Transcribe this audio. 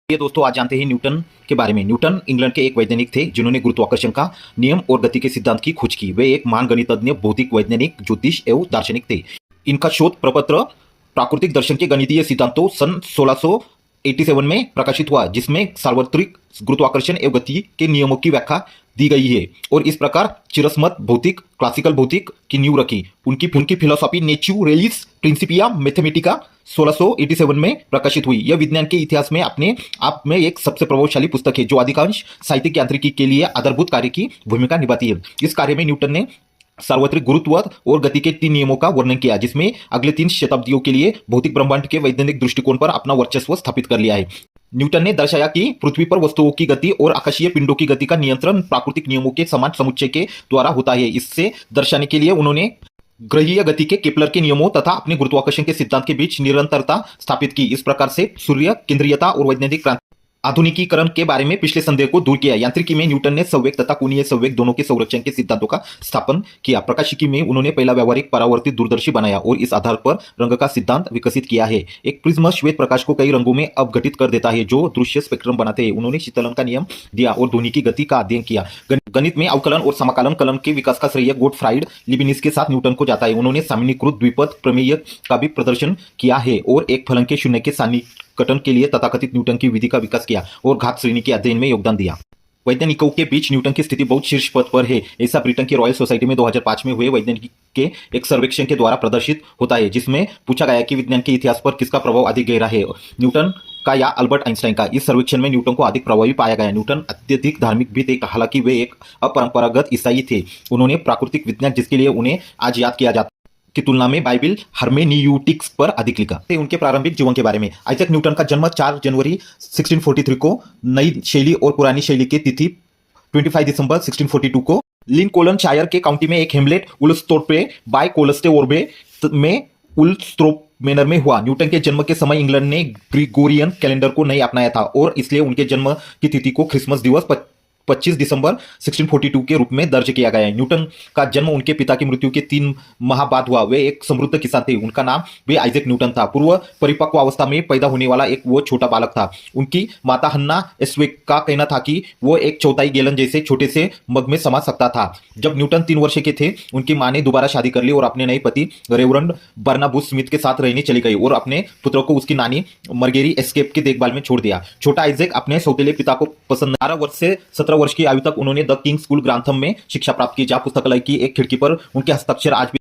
ये दोस्तों आज जानते हैं न्यूटन के बारे में। न्यूटन इंग्लैंड के एक वैज्ञानिक थे जिन्होंने गुरुत्वाकर्षण का नियम और गति के सिद्धांत की खोज की। वे एक महान गणितज्ञ, भौतिक वैज्ञानिक, ज्योतिष एवं दार्शनिक थे। इनका शोध प्रपत्र प्राकृतिक दर्शन के गणितीय सिद्धांतों सन 1687 में प्रकाशित हुआ, जिसमें सार्वत्रिक गुरुत्वाकर्षण एवं गति के नियमों की व्याख्या दी गई है और इस प्रकार चिरस्मृत भौतिक, क्लासिकल भौतिक की नींव रखी। उनकी फिलोसॉफी नेचुरेलिस प्रिंसिपिया मैथमेटिका 1687 में प्रकाशित हुई। यह विज्ञान के इतिहास में अपने आप में एक सबसे प्रभावशाली पुस्तक है जो अधिकांश साहित्यिक यांत्रिकी के लिए आधारभूत कार्य की भूमिका निभाती है। इस कार्य में न्यूटन ने सार्वत्रिक गुरुत्व और गति के 3 नियमों का वर्णन किया, जिसमें अगले 3 शताब्दियों के लिए भौतिक ब्रह्मांड के वैज्ञानिक दृष्टिकोण पर अपना वर्चस्व स्थापित कर लिया है। न्यूटन ने दर्शाया कि पृथ्वी पर वस्तुओं की गति और आकाशीय पिंडों की गति का नियंत्रण प्राकृतिक नियमों के समान समुच्चय के द्वारा होता है। इससे दर्शाने के लिए उन्होंने ग्रहीय गति के केपलर के नियमों तथा अपने गुरुत्वाकर्षण के सिद्धांत के बीच निरंतरता स्थापित की। इस प्रकार से सूर्य केंद्रीयता और वैज्ञानिक क्रांति आधुनिकीकरण के बारे में पिछले संदेह को दूर किया। यांत्रिकी में न्यूटन ने संवेग तथा कोणीय संवेग दोनों के संरक्षण के सिद्धांतों का स्थापन किया। प्रकाशिकी में उन्होंने पहला व्यावहारिक परावर्तित दूरदर्शी बनाया और इस आधार पर रंग का सिद्धांत विकसित किया है। एक प्रिज्म श्वेत प्रकाश को कई रंगों में अपघटित कर देता है जो दृश्य स्पेक्ट्रम बनाते हैं। उन्होंने शीतलन का नियम दिया और ध्वनि की गति का अध्ययन किया। गणित में अवकलन और समाकलन कलन के विकास का श्रेय गोटफ्राइड लीबिनिज के साथ न्यूटन को जाता है। उन्होंने सामान्यीकृत द्विपद प्रमेय का भी प्रदर्शन किया है और एक फलन के शून्य के सन्निकटन के लिए तथाकथित न्यूटन की विधि का विकास किया और घात श्रेणी के अध्ययन में योगदान दिया। वैज्ञानिकों के बीच न्यूटन की स्थिति बहुत शीर्ष पद पर है। ऐसा ब्रिटेन की रॉयल सोसाइटी में 2005 में हुए वैज्ञानिक के एक सर्वेक्षण के द्वारा प्रदर्शित होता है, जिसमें पूछा गया कि विज्ञान के इतिहास पर किसका प्रभाव अधिक गहरा है, न्यूटन का या अल्बर्ट आइंस्टाइन का। इस सर्वेक्षण में न्यूटन को अधिक प्रभावी पाया गया। न्यूटन अत्यधिक धार्मिक भी थे, हालांकि वे एक अपरंपरागत ईसाई थे। उन्होंने प्राकृतिक विज्ञान, जिसके लिए उन्हें आज याद किया जाता की तुलना में बाइबिल हर्मेन्यूटिक्स पर अधिक लिखा। उनके प्रारंभिक जीवन के बारे में। आइजैक न्यूटन का जन्म 4 जनवरी 1643 को नई शैली और पुरानी शैली की तिथि 25 दिसंबर 1642 को लिंकोलनशायर के काउंटी में एक हेमलेट उल्स्टोर्पे बाय कोलस्टेओर्बे में उल्स्ट्रोप मैनर में हुआ। न्यूटन के जन्म के समय इंग्लैंड ने ग्रिगोरियन कैलेंडर को नहीं अपनाया था और इसलिए उनके जन्म की तिथि को क्रिसमस दिवस 25 दिसंबर 1642 के रूप में दर्ज किया गया है। न्यूटन का जन्म उनके पिता की मृत्यु के 3 माह बाद हुआ। वे एक समृद्ध किसान थे। उनका नाम भी आइजैक न्यूटन था। पूर्व परिपक्व अवस्था में पैदा होने वाला एक वो छोटा बालक था। उनकी माता हन्ना एस्वेक का कहना था कि वो एक चौथाई गैलन जैसे छोटे से मग में समा सकता था। जब न्यूटन 3 वर्ष के थे, उनकी मां ने दोबारा शादी कर ली और अपने नए पति रेवरेंड बर्नाबुस स्मिथ के साथ रहने चली गई और अपने पुत्र को उसकी नानी मर्गेरी एस्केप की देखभाल में छोड़ दिया। छोटा आइजैक अपने सौतेले पिता को पसंद 12 वर्ष से 17 वर्ष की आयु तक उन्होंने द किंग स्कूल ग्रांथम में शिक्षा प्राप्त की, जहां पुस्तकालय की एक खिड़की पर उनके हस्ताक्षर आज भी